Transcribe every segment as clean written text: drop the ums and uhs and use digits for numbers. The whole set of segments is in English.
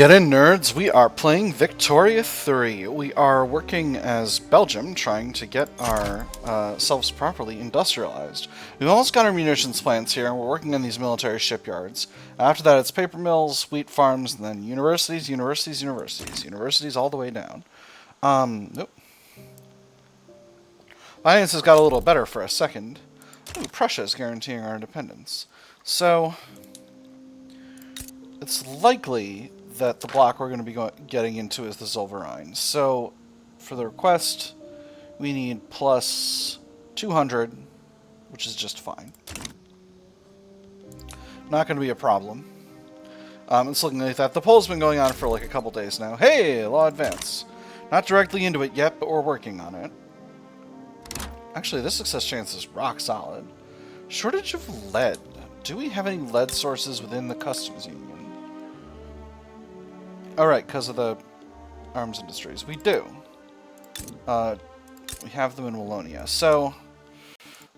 Get in, nerds! We are playing Victoria 3. We are working as Belgium, trying to get our selves properly industrialized. We've almost got our munitions plants here, and we're working on these military shipyards. After that, it's paper mills, wheat farms, and then universities, universities, universities. Universities all the way down. Nope. Finances got a little better for a second. Ooh, Prussia is guaranteeing our independence. So, it's likely that the block we're going to be getting into is the Zollverein. So, for the request, we need plus 200, which is just fine. Not going to be a problem. It's looking like that. The poll's been going on for like a couple days now. Hey, law advance. Not directly into it yet, but we're working on it. Actually, this success chance is rock solid. Shortage of lead. Do we have any lead sources within the customs union? Alright, because of the arms industries. We do. We have them in Wallonia. So,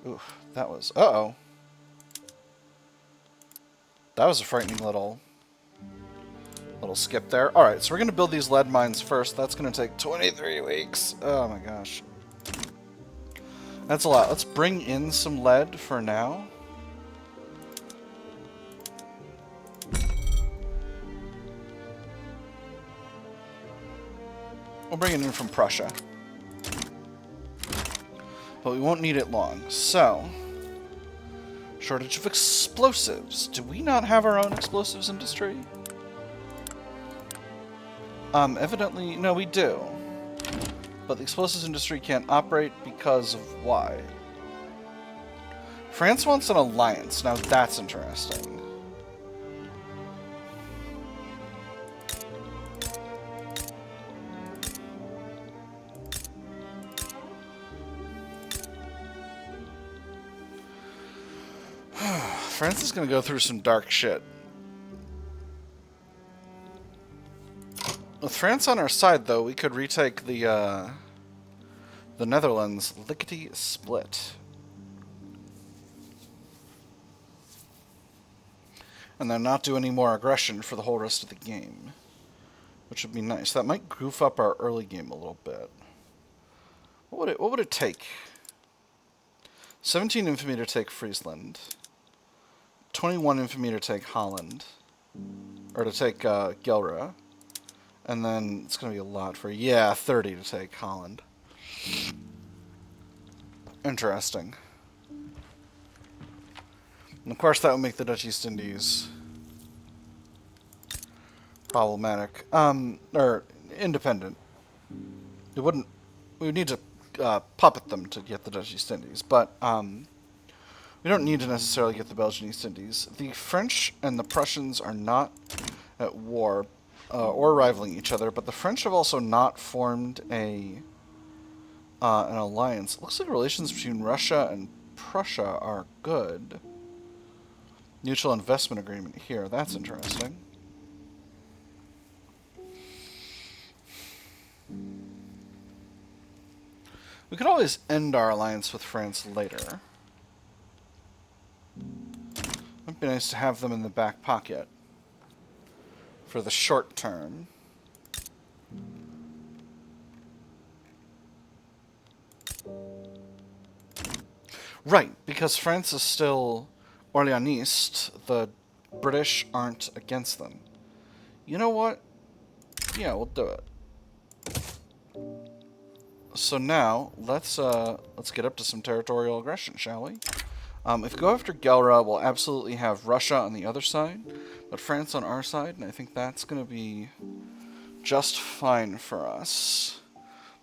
ooh, that was... Uh-oh. That was a frightening little skip there. Alright, so we're going to build these lead mines first. That's going to take 23 weeks. Oh my gosh. That's a lot. Let's bring in some lead for now. We'll bring it in from Prussia. But we won't need it long. So, shortage of explosives. Do we not have our own explosives industry? Evidently, no, we do. But the explosives industry can't operate because of why? France wants an alliance. Now that's interesting. France is going to go through some dark shit. With France on our side, though, we could retake the Netherlands lickety-split. And then not do any more aggression for the whole rest of the game. Which would be nice. That might goof up our early game a little bit. What would it take? 17 infantry to take Friesland. 21 infantry to take Holland. Or to take Gelre. And then it's going to be a lot for... Yeah, 30 to take Holland. Interesting. And of course that would make the Dutch East Indies problematic. Or independent. It wouldn't... We would need to puppet them to get the Dutch East Indies. But, we don't need to necessarily get the Belgian East Indies. The French and the Prussians are not at war or rivaling each other, but the French have also not formed an alliance. It looks like relations between Russia and Prussia are good. Mutual investment agreement here. That's interesting. We could always end our alliance with France later. It'd be nice to have them in the back pocket for the short term. Right, because France is still Orleanist, the British aren't against them. You know what? Yeah, we'll do it. So now, let's get up to some territorial aggression, shall we? If we go after Gelre, we'll absolutely have Russia on the other side, but France on our side, and I think that's going to be just fine for us.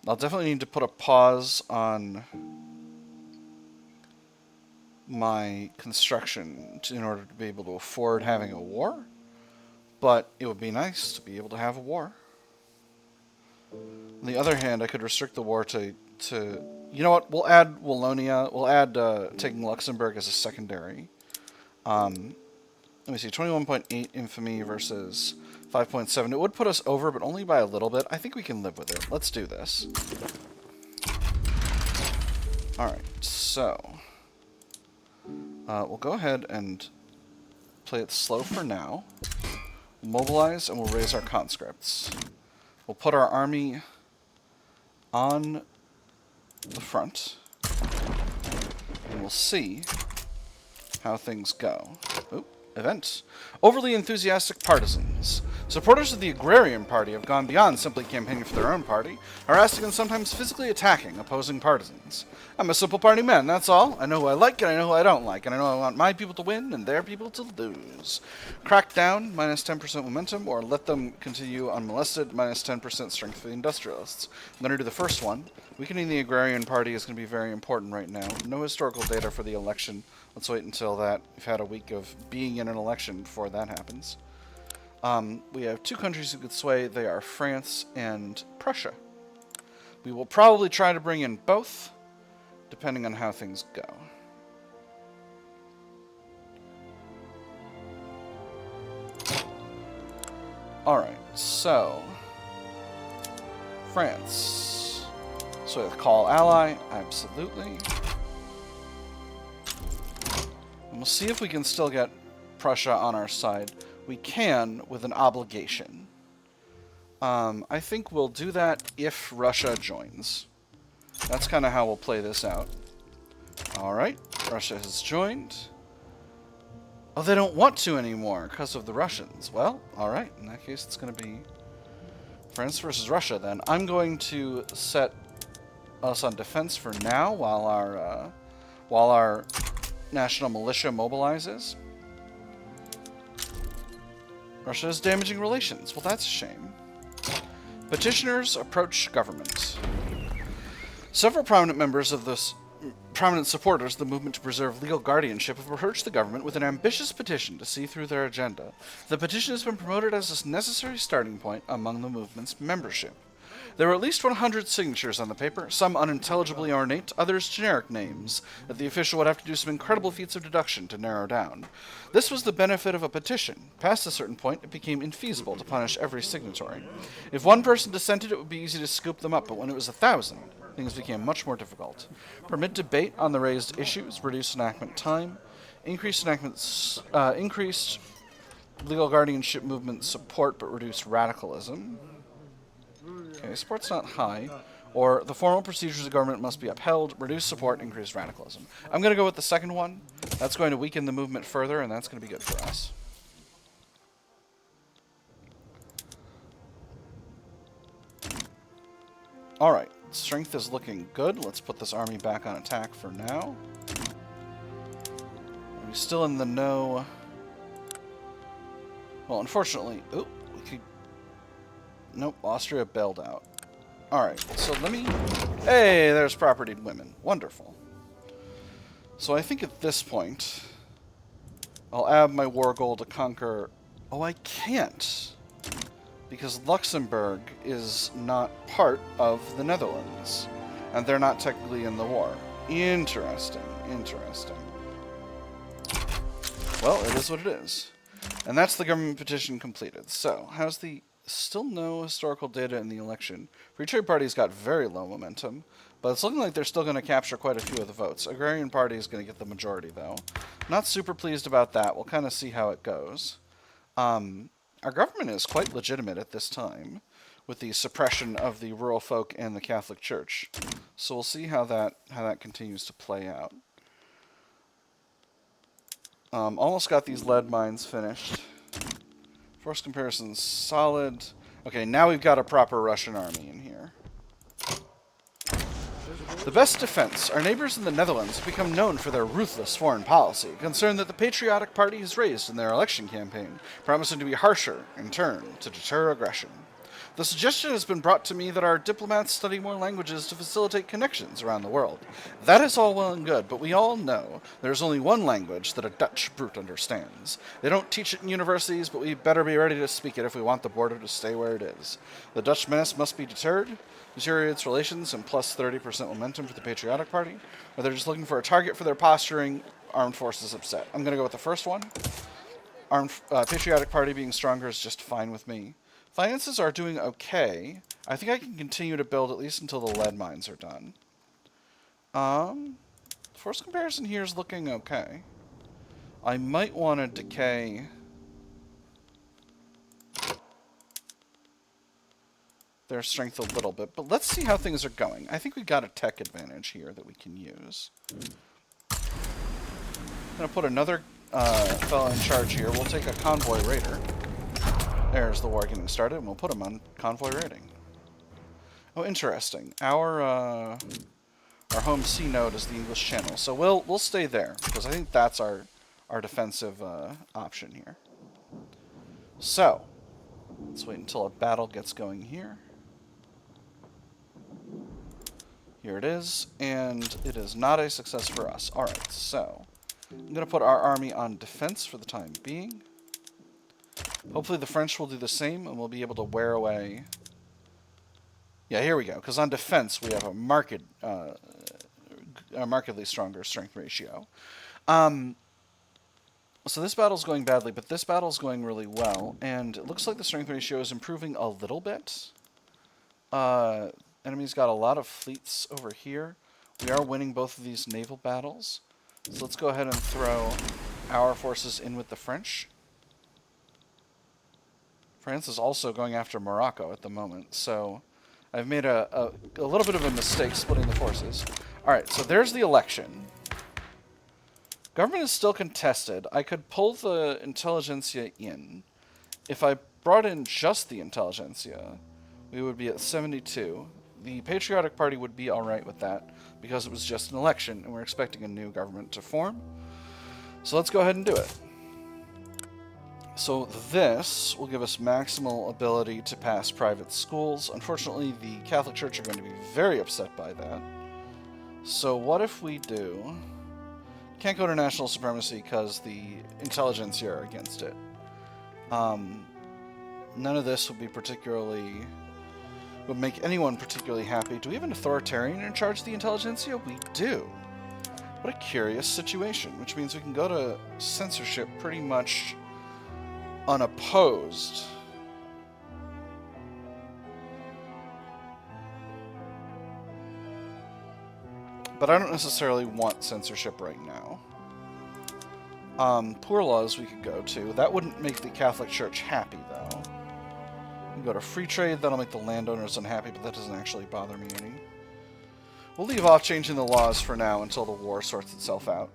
I'll definitely need to put a pause on my construction in order to be able to afford having a war, but it would be nice to be able to have a war. On the other hand, I could restrict the war to you know what? We'll add Wallonia. We'll add taking Luxembourg as a secondary. Let me see. 21.8 infamy versus 5.7. It would put us over, but only by a little bit. I think we can live with it. Let's do this. Alright, so... we'll go ahead and play it slow for now. We'll mobilize, and we'll raise our conscripts. We'll put our army on the front, and we'll see how things go. Oop, event. Overly enthusiastic partisans. Supporters of the Agrarian Party have gone beyond simply campaigning for their own party, harassing and sometimes physically attacking opposing partisans. I'm a simple party man, that's all. I know who I like and I know who I don't like, and I know I want my people to win and their people to lose. Crack down, minus 10% momentum, or let them continue unmolested, minus 10% strength for the industrialists. I'm going to do the first one. Weakening the Agrarian Party is going to be very important right now. No historical data for the election. Let's wait until that. We've had a week of being in an election before that happens. We have two countries who could sway. They are France and Prussia. We will probably try to bring in both, depending on how things go. Alright, so France. So we have call ally, absolutely. And we'll see if we can still get Prussia on our side. We can with an obligation. I think we'll do that if Russia joins. That's kind of how we'll play this out. Alright, Russia has joined. Oh, they don't want to anymore because of the Russians. Well, alright, in that case it's going to be France versus Russia then. I'm going to set us on defense for now while our national militia mobilizes. Russia is damaging relations. Well, that's a shame. Petitioners approach government. Several prominent members of this prominent supporters of the movement to preserve legal guardianship have approached the government with an ambitious petition to see through their agenda. The petition has been promoted as a necessary starting point among the movement's membership. There were at least 100 signatures on the paper, some unintelligibly ornate, others generic names, that the official would have to do some incredible feats of deduction to narrow down. This was the benefit of a petition. Past a certain point, it became infeasible to punish every signatory. If one person dissented, it would be easy to scoop them up, but when it was 1,000, things became much more difficult. Permit debate on the raised issues, reduce enactment time, increased legal guardianship movement support, but reduce radicalism. Okay, support's not high. Or the formal procedures of government must be upheld, reduce support, increase radicalism. I'm going to go with the second one. That's going to weaken the movement further, and that's going to be good for us. Alright, strength is looking good. Let's put this army back on attack for now. Are we still in the no? Well, unfortunately... Oop, we could... Nope, Austria bailed out. Alright, so let me... Hey, there's propertied women. Wonderful. So I think at this point, I'll add my war goal to conquer... Oh, I can't. Because Luxembourg is not part of the Netherlands. And they're not technically in the war. Interesting, interesting. Well, it is what it is. And that's the government petition completed. So, how's the... Still no historical data in the election. Free Trade Party's got very low momentum, but it's looking like they're still going to capture quite a few of the votes. Agrarian Party is going to get the majority, though. Not super pleased about that. We'll kind of see how it goes. Our government is quite legitimate at this time, with the suppression of the rural folk and the Catholic Church. So we'll see how that continues to play out. Almost got these lead mines finished. Force comparison solid. Okay, now we've got a proper Russian army in here. The best defense. Our neighbors in the Netherlands have become known for their ruthless foreign policy, a concern that the Patriotic Party has raised in their election campaign, promising to be harsher in turn to deter aggression. The suggestion has been brought to me that our diplomats study more languages to facilitate connections around the world. That is all well and good, but we all know there's only one language that a Dutch brute understands. They don't teach it in universities, but we better be ready to speak it if we want the border to stay where it is. The Dutch menace must be deterred, deteriorates relations, and plus 30% momentum for the Patriotic Party, or they're just looking for a target for their posturing, armed forces upset. I'm going to go with the first one. Patriotic Party being stronger is just fine with me. Finances are doing okay. I think I can continue to build at least until the lead mines are done. Force comparison here is looking okay. I might want to decay their strength a little bit. But let's see how things are going. I think we got a tech advantage here that we can use. I'm going to put another fella in charge here. We'll take a convoy raider. There's the war getting started, and we'll put him on convoy raiding. Oh, interesting. Our home sea node is the English Channel, so we'll stay there because I think that's our defensive option here. So let's wait until a battle gets going here. Here it is, and it is not a success for us. All right, so I'm going to put our army on defense for the time being. Hopefully the French will do the same, and we'll be able to wear away. Yeah, here we go. Because on defense, we have a markedly stronger strength ratio. So this battle's going badly, but this battle's going really well, and it looks like the strength ratio is improving a little bit. Enemy's got a lot of fleets over here. We are winning both of these naval battles. So let's go ahead and throw our forces in with the French. France is also going after Morocco at the moment, so I've made a little bit of a mistake splitting the forces. Alright, so there's the election. Government is still contested. I could pull the intelligentsia in. If I brought in just the intelligentsia, we would be at 72. The Patriotic Party would be alright with that, because it was just an election, and we're expecting a new government to form. So let's go ahead and do it. So this will give us maximal ability to pass private schools. Unfortunately, the Catholic Church are going to be very upset by that. So what if we do... Can't go to national supremacy because the intelligentsia are against it. None of this would be would make anyone particularly happy. Do we have an authoritarian in charge of the intelligentsia? We do. What a curious situation, which means we can go to censorship pretty much unopposed. But I don't necessarily want censorship right now. Poor laws we could go to. That wouldn't make the Catholic Church happy, though. We can go to free trade. That'll make the landowners unhappy, but that doesn't actually bother me any. We'll leave off changing the laws for now until the war sorts itself out.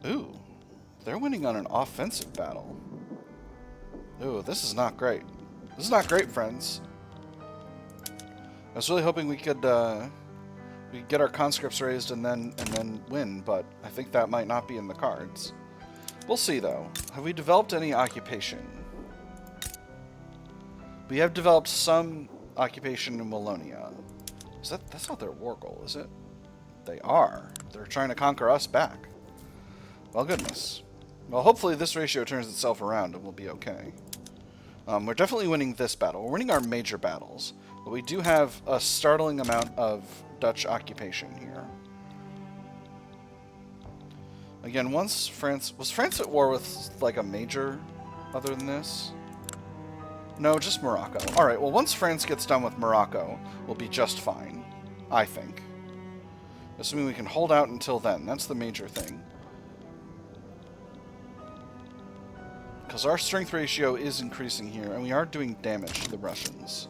Ooh. They're winning on an offensive battle. Ooh, this is not great. This is not great, friends. I was really hoping we could get our conscripts raised and then win, but I think that might not be in the cards. We'll see, though. Have we developed any occupation? We have developed some occupation in Wallonia. That's not their war goal, is it? They are. They're trying to conquer us back. Well, goodness. Well, hopefully this ratio turns itself around and we'll be okay. We're definitely winning this battle. We're winning our major battles. But we do have a startling amount of Dutch occupation here. Again, once France... Was France at war with, like, a major other than this? No, just Morocco. Alright, well, once France gets done with Morocco, we'll be just fine. I think. Assuming we can hold out until then. That's the major thing. Because our strength ratio is increasing here, and we are doing damage to the Russians.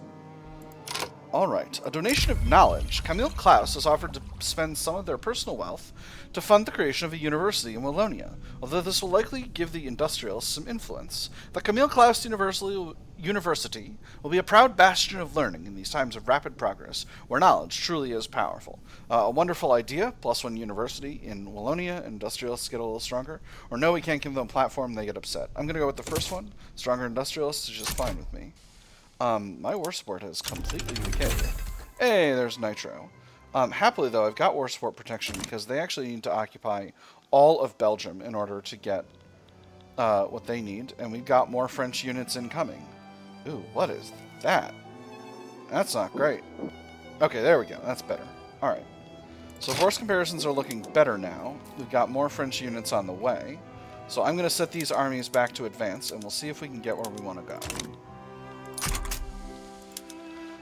Alright, a donation of knowledge. Camille Claus has offered to spend some of their personal wealth to fund the creation of a university in Wallonia, although this will likely give the industrialists some influence. The Camille Claus University will be a proud bastion of learning in these times of rapid progress, where knowledge truly is powerful. A wonderful idea, +1 university in Wallonia, industrialists get a little stronger. Or no, we can't give them a platform, they get upset. I'm going to go with the first one. Stronger industrialists is just fine with me. My war support has completely decayed. Hey, there's Nitro. Happily, though, I've got war support protection because they actually need to occupy all of Belgium in order to get what they need, and we've got more French units incoming. Ooh, what is that? That's not great. Okay, there we go. That's better. Alright. So force comparisons are looking better now. We've got more French units on the way. So I'm going to set these armies back to advance, and we'll see if we can get where we want to go.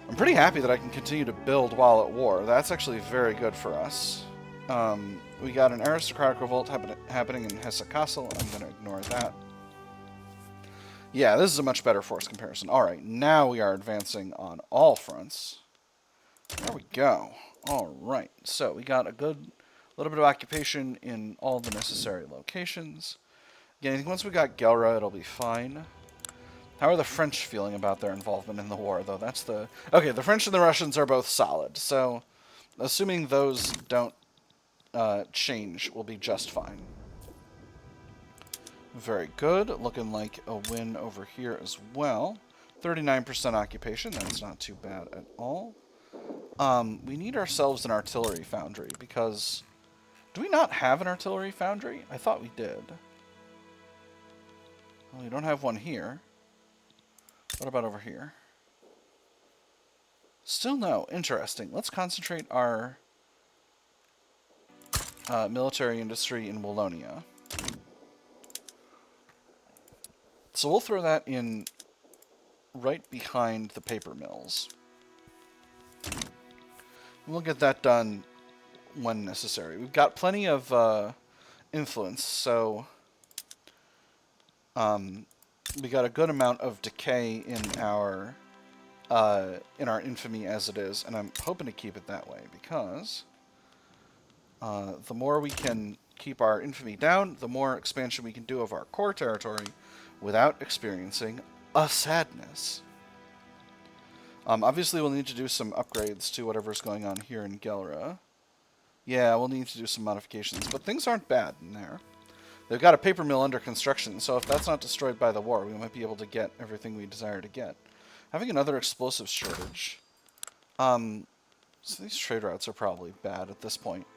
I'm pretty happy that I can continue to build while at war. That's actually very good for us. We got an aristocratic revolt happening in Hesse Castle. I'm going to ignore that. Yeah, this is a much better force comparison. All right, now we are advancing on all fronts. There we go. All right, so we got a good little bit of occupation in all the necessary locations. Again, I think once we got Gelre, it'll be fine. How are the French feeling about their involvement in the war, though? That's the... Okay, the French and the Russians are both solid, so assuming those don't change, we'll be just fine. Very good. Looking like a win over here as well. 39% occupation. That's not too bad at all. We need ourselves an artillery foundry because... Do we not have an artillery foundry? I thought we did. Well, we don't have one here. What about over here? Still no. Interesting. Let's concentrate our military industry in Wallonia. So we'll throw that in right behind the paper mills. We'll get that done when necessary. We've got plenty of influence, so we got a good amount of decay in our infamy as it is, and I'm hoping to keep it that way because the more we can keep our infamy down, the more expansion we can do of our core territory without experiencing a sadness. Obviously, we'll need to do some upgrades to whatever's going on here in Gelre. Yeah, we'll need to do some modifications, but things aren't bad in there. They've got a paper mill under construction, so if that's not destroyed by the war, we might be able to get everything we desire to get. Having another explosives shortage. So these trade routes are probably bad at this point.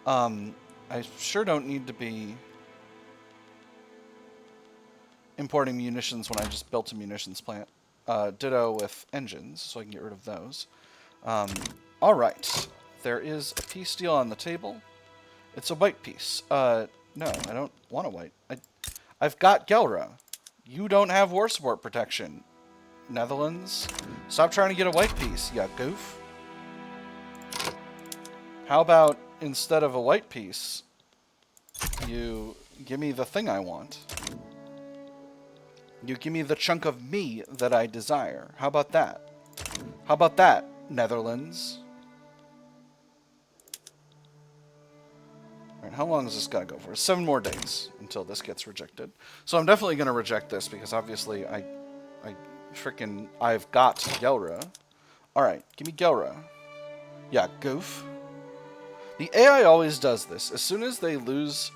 I sure don't need to be importing munitions when I just built a munitions plant. Ditto with engines, so I can get rid of those. Alright. There is a peace deal on the table. It's a white peace. No, I don't want a white. I've got Gelre. You don't have war support protection. Netherlands, stop trying to get a white peace, you goof. How about, instead of a white peace, you give me the thing I want? You give me the chunk of me that I desire. How about that? How about that, Netherlands? Alright, how long is this gotta go for? 7 more days until this gets rejected. So I'm definitely gonna reject this because obviously I've got Gelre. Alright, give me Gelre. Yeah, goof. The AI always does this. As soon as they lose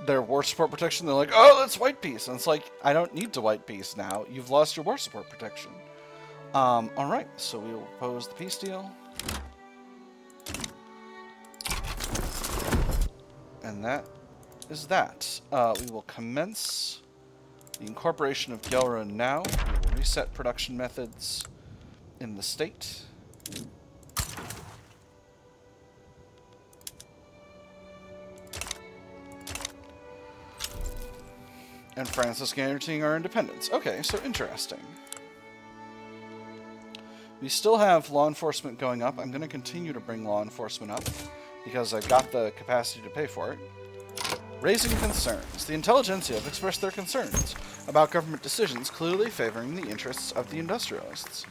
their war support protection, they're like, oh, that's white peace. And it's like, I don't need to white peace now. You've lost your war support protection. Alright, so we will propose the peace deal. And that is that. We will commence the incorporation of Gelre now. We will reset production methods in the state. And France is guaranteeing our independence. Okay, so interesting. We still have law enforcement going up. I'm going to continue to bring law enforcement up because I've got the capacity to pay for it. Raising concerns. The intelligentsia have expressed their concerns about government decisions clearly favoring the interests of the industrialists.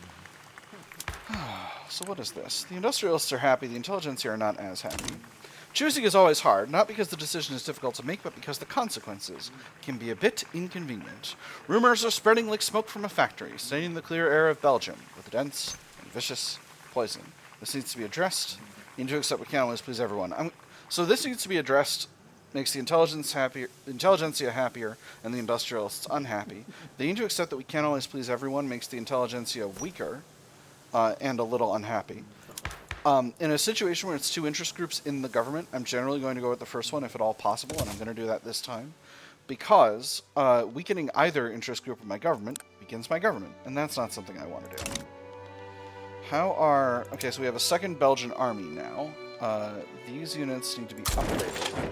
So what is this? The industrialists are happy, the intelligentsia are not as happy. Choosing is always hard, not because the decision is difficult to make, but because the consequences can be a bit inconvenient. Rumors are spreading like smoke from a factory, staining the clear air of Belgium with dense and vicious poison. This needs to be addressed. You need to accept we can't always please everyone. So this needs to be addressed, makes the intelligentsia happier, and the industrialists unhappy. They need to accept that we can't always please everyone, makes the intelligentsia weaker, and a little unhappy. In a situation where it's 2 interest groups in the government, I'm generally going to go with the first one if at all possible, and I'm going to do that this time. Because weakening either interest group of my government weakens my government, and that's not something I want to do. Okay, so we have a 2nd Belgian army now. These units need to be upgraded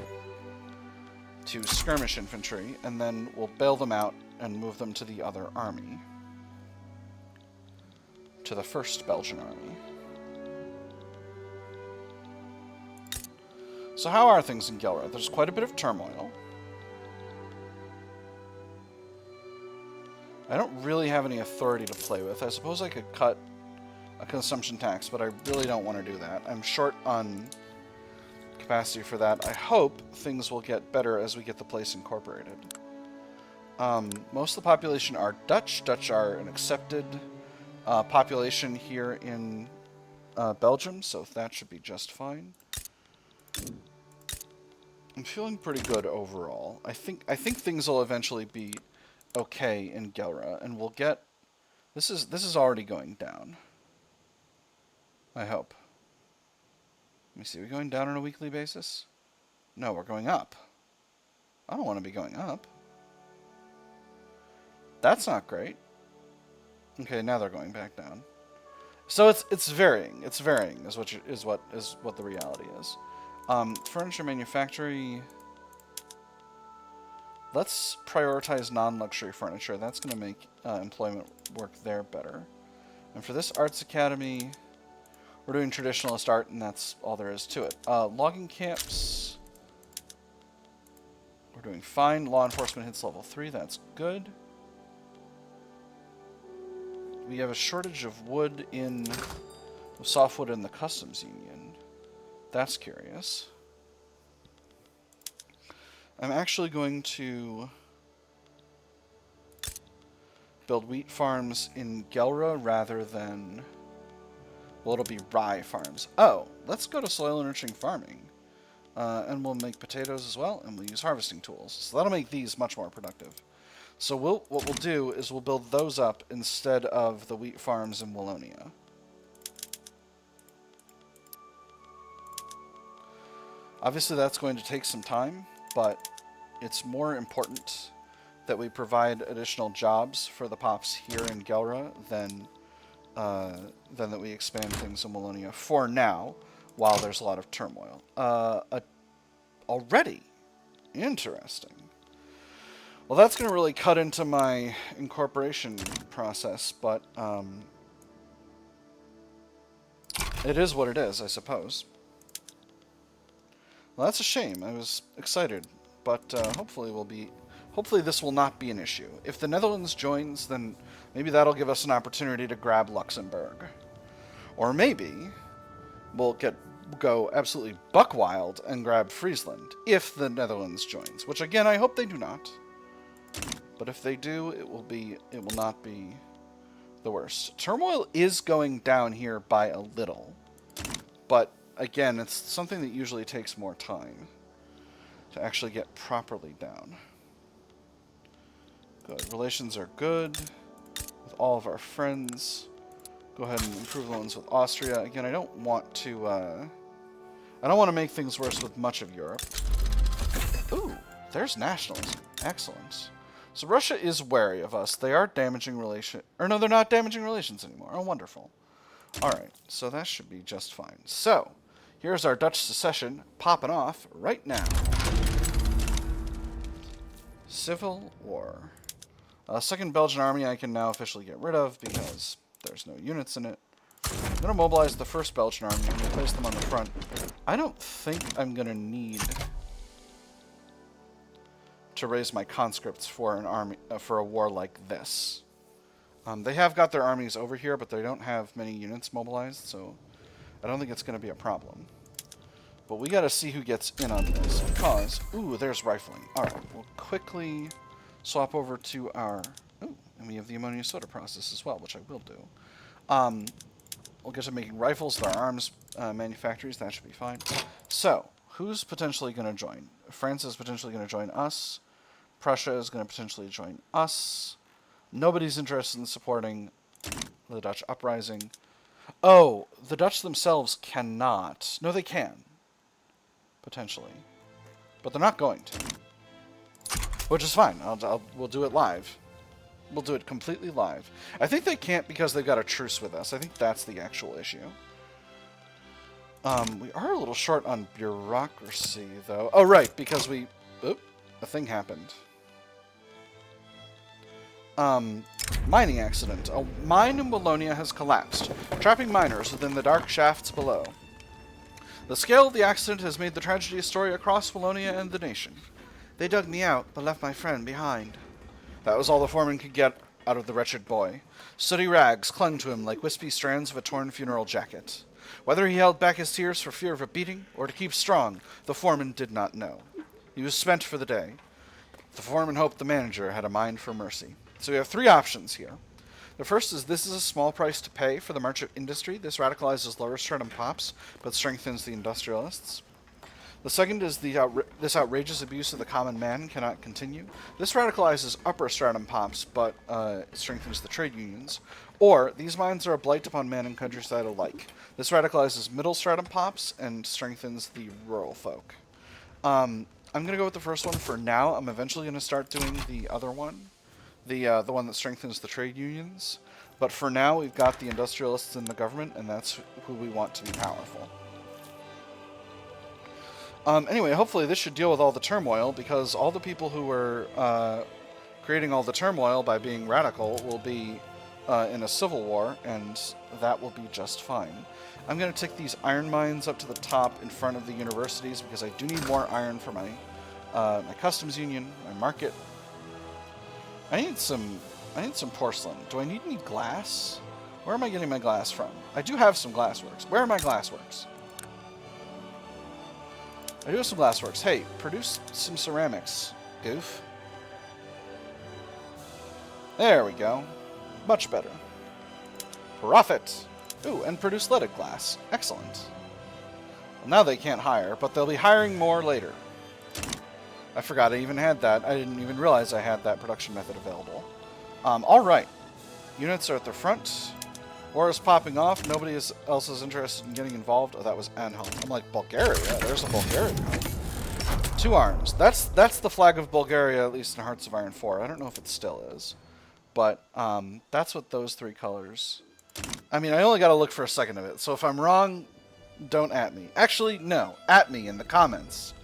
to skirmish infantry, and then we'll bail them out and move them to the other army. To the 1st Belgian army. So how are things in Gelre? There's quite a bit of turmoil. I don't really have any authority to play with. I suppose I could cut a consumption tax, but I really don't want to do that. I'm short on capacity for that. I hope things will get better as we get the place incorporated. Most of the population are Dutch. Dutch are an accepted population here in Belgium, so that should be just fine. I'm feeling pretty good overall. I think things will eventually be okay in Gelre, and we'll get. This is already going down. I hope. Let me see. Are we going down on a weekly basis? No, we're going up. I don't want to be going up. That's not great. Okay, now they're going back down. So it's varying. It's varying is what the reality is. Furniture manufactory. Let's prioritize non-luxury furniture. That's going to make employment work there better. And for this arts academy, we're doing traditionalist art, and that's all there is to it. Logging camps. We're doing fine. Law enforcement hits level 3. That's good. We have a shortage of wood of softwood in the customs union. That's curious. I'm actually going to build wheat farms in Gelre rather than, well, it'll be rye farms. Oh, let's go to soil enriching farming. And we'll make potatoes as well, and we'll use harvesting tools. So that'll make these much more productive. So what we'll do is we'll build those up instead of the wheat farms in Wallonia. Obviously that's going to take some time, but it's more important that we provide additional jobs for the pops here in Gelre than that we expand things in Wallonia for now, while there's a lot of turmoil. Already? Interesting. Well, that's going to really cut into my incorporation process, but it is what it is, I suppose. Well, that's a shame. I was excited, but hopefully this will not be an issue. If the Netherlands joins, then maybe that'll give us an opportunity to grab Luxembourg. Or maybe we'll go absolutely buck wild and grab Friesland if the Netherlands joins, which again I hope they do not. But if they do, it will not be the worst. Turmoil is going down here by a little, but again, it's something that usually takes more time to actually get properly down. Good. Relations are good with all of our friends. Go ahead and improve loans with Austria. Again, I don't want to make things worse with much of Europe. Ooh, there's nationalism. Excellent. So Russia is wary of us. They are damaging relations. Or no, they're not damaging relations anymore. Oh, wonderful. Alright, so that should be just fine. So, here's our Dutch secession popping off right now. Civil War. Second Belgian army I can now officially get rid of because there's no units in it. I'm going to mobilize the first Belgian army and place them on the front. I don't think I'm going to need to raise my conscripts for an army for a war like this. They have got their armies over here, but they don't have many units mobilized, so I don't think it's going to be a problem. But we got to see who gets in on this because, ooh, there's rifling. All right, we'll quickly swap over to our. Ooh, and we have the ammonia soda process as well, which I will do. We'll get to making rifles with our arms manufactories. That should be fine. So, who's potentially going to join? France is potentially going to join us. Prussia is going to potentially join us. Nobody's interested in supporting the Dutch uprising. Oh, the Dutch themselves cannot. No, they can. Potentially. But they're not going to. Which is fine. We'll do it live. We'll do it completely live. I think they can't because they've got a truce with us. I think that's the actual issue. We are a little short on bureaucracy, though. Oh, right, because we... Oop, a thing happened. Mining accident. A mine in Wallonia has collapsed, trapping miners within the dark shafts below. The scale of the accident has made the tragedy a story across Wallonia and the nation. They dug me out, but left my friend behind. That was all the foreman could get out of the wretched boy. Sooty rags clung to him like wispy strands of a torn funeral jacket. Whether he held back his tears for fear of a beating or to keep strong, the foreman did not know. He was spent for the day. The foreman hoped the manager had a mind for mercy. So we have three options here. The first is this is a small price to pay for the merchant industry. This radicalizes lower stratum pops, but strengthens the industrialists. The second is this outrageous abuse of the common man cannot continue. This radicalizes upper stratum pops, but strengthens the trade unions. Or, these mines are a blight upon man and countryside alike. This radicalizes middle stratum pops and strengthens the rural folk. I'm going to go with the first one for now. I'm eventually going to start doing the other one. The one that strengthens the trade unions. But for now, we've got the industrialists in the government, and that's who we want to be powerful. Anyway, hopefully this should deal with all the turmoil, because all the people who were creating all the turmoil by being radical will be in a civil war, and that will be just fine. I'm going to take these iron mines up to the top in front of the universities, because I do need more iron for my my customs union, my market. I need some porcelain. Do I need any glass? Where am I getting my glass from? I do have some glassworks. Where are my glassworks? I do have some glassworks. Hey, produce some ceramics, goof. There we go. Much better. Profit! Ooh, and produce leaded glass. Excellent. Well, now they can't hire, but they'll be hiring more later. I forgot I even had that. I didn't even realize I had that production method available. Alright. Units are at the front. War is popping off. Nobody else is interested in getting involved. Oh, that was Anhalt. I'm like, Bulgaria? There's a Bulgaria. 2 arms. That's the flag of Bulgaria, at least in Hearts of Iron 4. I don't know if it still is. But that's what those 3 colors... I mean, I only got to look for a second of it. So if I'm wrong, don't at me. Actually, no. At me in the comments.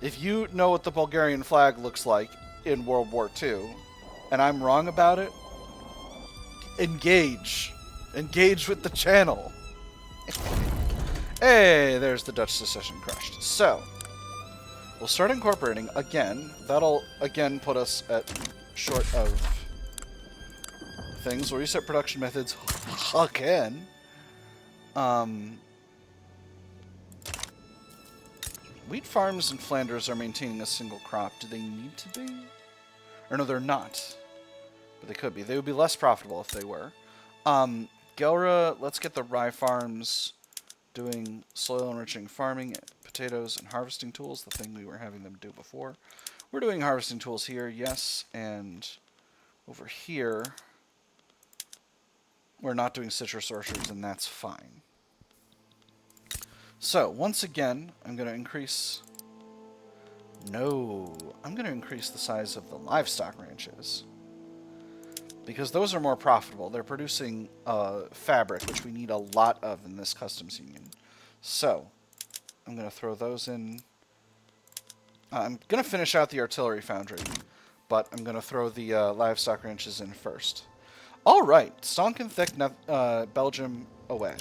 If you know what the Bulgarian flag looks like in World War II, and I'm wrong about it, engage. Engage with the channel. Hey, there's the Dutch secession crushed. So, we'll start incorporating again. That'll again put us at short of things. We'll reset production methods again. Wheat farms in Flanders are maintaining a single crop. Do they need to be? Or no, they're not. But they could be. They would be less profitable if they were. Gelre, let's get the rye farms doing soil enriching farming, potatoes, and harvesting tools, the thing we were having them do before. We're doing harvesting tools here, yes, and over here we're not doing citrus orchards, and that's fine. So, once again, I'm going to increase... No, I'm going to increase the size of the livestock ranches. Because those are more profitable. They're producing fabric, which we need a lot of in this customs union. So, I'm going to throw those in. I'm going to finish out the artillery foundry, but I'm going to throw the livestock ranches in first. Alright, stonk and thick Belgium away.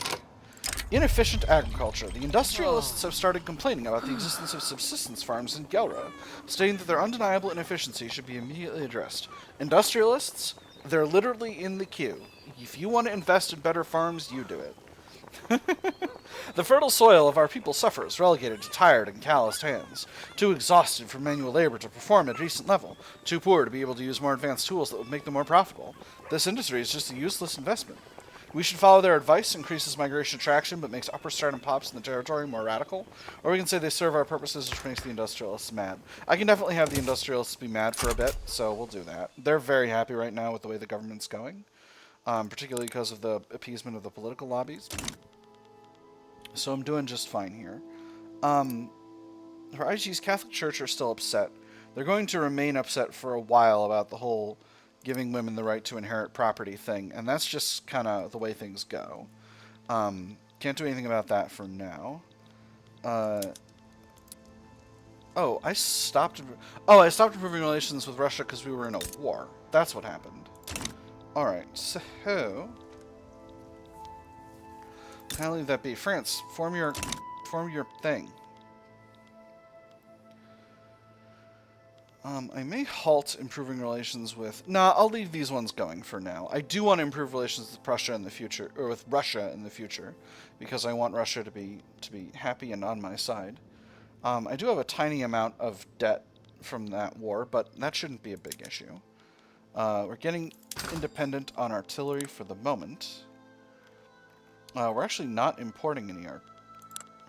Inefficient agriculture. The industrialists have started complaining about the existence of subsistence farms in Gelre, stating that their undeniable inefficiency should be immediately addressed. Industrialists? They're literally in the queue. If you want to invest in better farms, you do it. The fertile soil of our people suffers, relegated to tired and calloused hands, too exhausted from manual labor to perform at a decent level, too poor to be able to use more advanced tools that would make them more profitable. This industry is just a useless investment. We should follow their advice, increases migration attraction, but makes upper stratum pops in the territory more radical. Or we can say they serve our purposes, which makes the industrialists mad. I can definitely have the industrialists be mad for a bit, so we'll do that. They're very happy right now with the way the government's going, particularly because of the appeasement of the political lobbies. So I'm doing just fine here. Her IG's Catholic Church are still upset. They're going to remain upset for a while about the whole giving women the right to inherit property thing, and that's just kind of the way things go. Can't do anything about that for now. I stopped improving relations with Russia because we were in a war. That's what happened. Alright, so... I'll leave that be. France, form your thing. I may halt improving relations with... Nah, I'll leave these ones going for now. I do want to improve relations with Prussia in the future, or with Russia in the future, because I want Russia to be happy and on my side. I do have a tiny amount of debt from that war, but that shouldn't be a big issue. We're getting independent on artillery for the moment. We're actually not importing any art.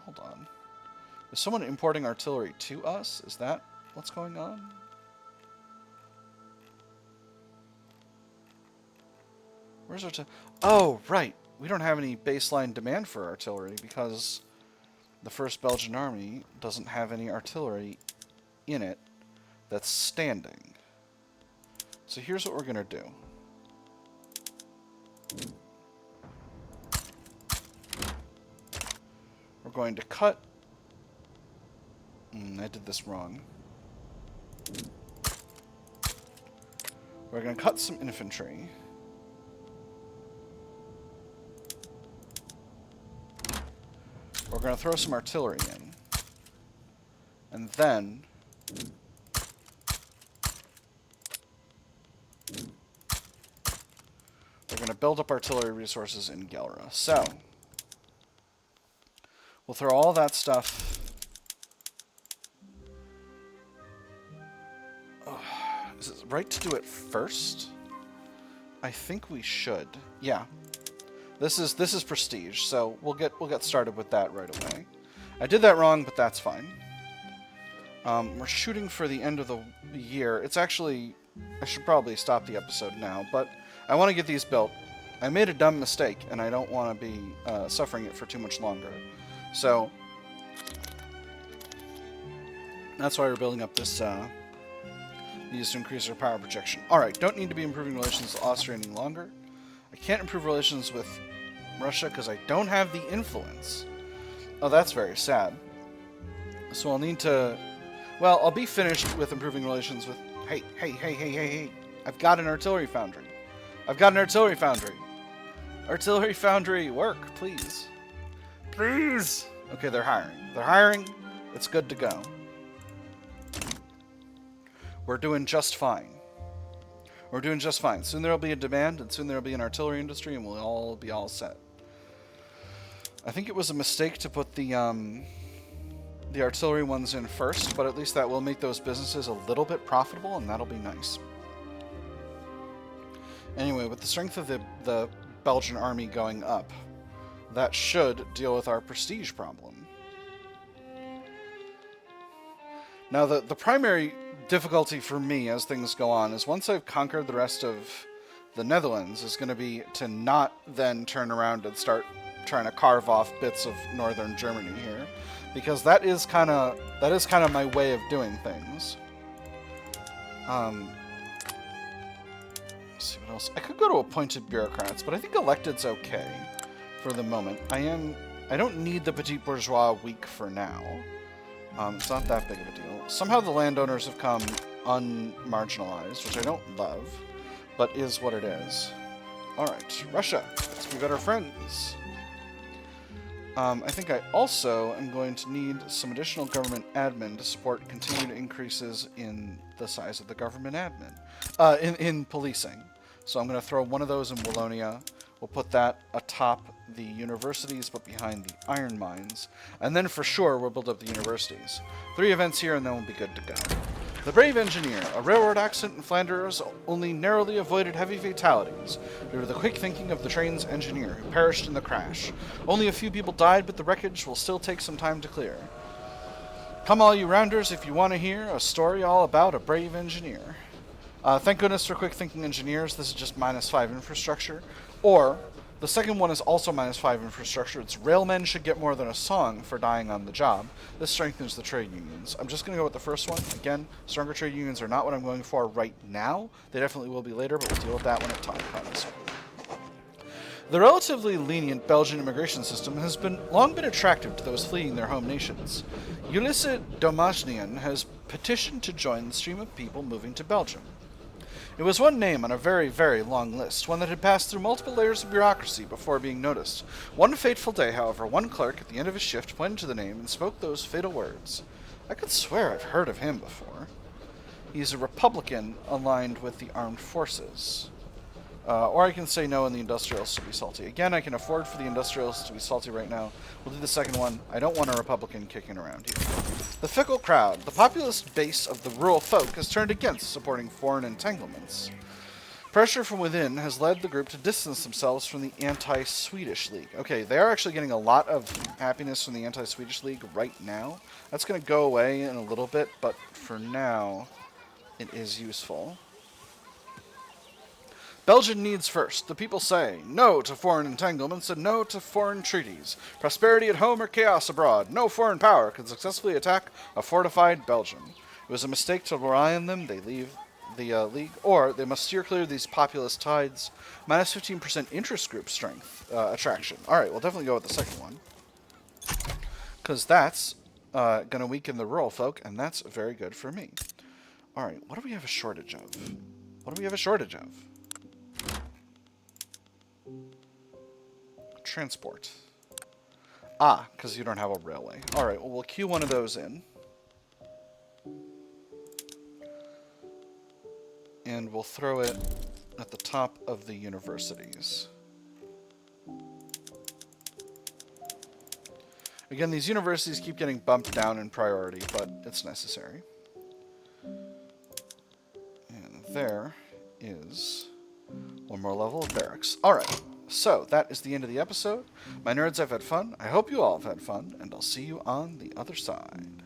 Hold on. Is someone importing artillery to us? Is that what's going on? Where's our... Oh, right. We don't have any baseline demand for artillery because the 1st Belgian Army doesn't have any artillery in it that's standing. So here's what we're going to do. We're going to cut... I did this wrong. We're going to cut some infantry. We're going to throw some artillery in. And then... we're going to build up artillery resources in Gelre. So... we'll throw all that stuff... is it right to do it first? I think we should. Yeah. This is prestige, so we'll get started with that right away. I did that wrong, but that's fine. We're shooting for the end of the year. It's actually... I should probably stop the episode now, but I want to get these built. I made a dumb mistake, and I don't want to be suffering it for too much longer. So... that's why we're building up this... these to increase our power projection. Alright, don't need to be improving relations with Austria any longer. I can't improve relations with Russia because I don't have the influence. Oh, that's very sad. So I'll need to... well, I'll be finished with improving relations with... Hey. I've got an artillery foundry. Artillery foundry, work, please. Please! Okay, they're hiring. It's good to go. We're doing just fine. Soon there'll be a demand, and soon there'll be an artillery industry, and we'll all be all set. I think it was a mistake to put the artillery ones in first, but at least that will make those businesses a little bit profitable, and that'll be nice. Anyway, with the strength of the Belgian army going up, that should deal with our prestige problem. Now, the primary difficulty for me as things go on is once I've conquered the rest of the Netherlands is going to be to not then turn around and start trying to carve off bits of northern Germany here, because that is kind of my way of doing things. Let's see what else. I could go to appointed bureaucrats, but I think elected's okay for the moment. I don't need the petit bourgeois weak for now. It's not that big of a deal. Somehow the landowners have come unmarginalized, which I don't love, but is what it is. Alright, Russia. Let's be better friends. I think I also am going to need some additional government admin to support continued increases in the size of the government admin. In policing. So I'm going to throw one of those in Wallonia. We'll put that atop the universities, but behind the iron mines. And then for sure, we'll build up the universities. 3 events here, and then we'll be good to go. The Brave Engineer. A railroad accident in Flanders only narrowly avoided heavy fatalities due to the quick thinking of the train's engineer, who perished in the crash. Only a few people died, but the wreckage will still take some time to clear. Come all you rounders if you want to hear a story all about a brave engineer. Thank goodness for quick thinking engineers. This is just -5 infrastructure. Or, the second one is also -5 infrastructure. It's railmen should get more than a song for dying on the job. This strengthens the trade unions. I'm just going to go with the first one. Again, stronger trade unions are not what I'm going for right now. They definitely will be later, but we'll deal with that when it time comes. The relatively lenient Belgian immigration system has long been attractive to those fleeing their home nations. Ulisse Domaznian has petitioned to join the stream of people moving to Belgium. It was one name on a very, very long list, one that had passed through multiple layers of bureaucracy before being noticed. One fateful day, however, one clerk at the end of his shift pointed to the name and spoke those fatal words. I could swear I've heard of him before. He's a Republican aligned with the armed forces. Or I can say no and the industrialists to be salty. Again, I can afford for the industrialists to be salty right now. We'll do the second one. I don't want a Republican kicking around here. The fickle crowd. The populist base of the rural folk has turned against supporting foreign entanglements. Pressure from within has led the group to distance themselves from the anti-Swedish League. Okay, they are actually getting a lot of happiness from the anti-Swedish League right now. That's going to go away in a little bit, but for now, it is useful. Belgian needs first. The people say no to foreign entanglements and no to foreign treaties. Prosperity at home or chaos abroad. No foreign power can successfully attack a fortified Belgium. It was a mistake to rely on them. They leave the league, or they must steer clear of these populist tides. Minus 15% interest group strength attraction. All right, we'll definitely go with the second one, because that's going to weaken the rural folk, and that's very good for me. All right, what do we have a shortage of? What do we have a shortage of? Transport. Ah, because you don't have a railway. All right, well, we'll queue one of those in. And we'll throw it at the top of the universities. Again, these universities keep getting bumped down in priority, but it's necessary. And there is one more level of barracks. All right. So, that is the end of the episode. My nerds, I've had fun. I hope you all have had fun, and I'll see you on the other side.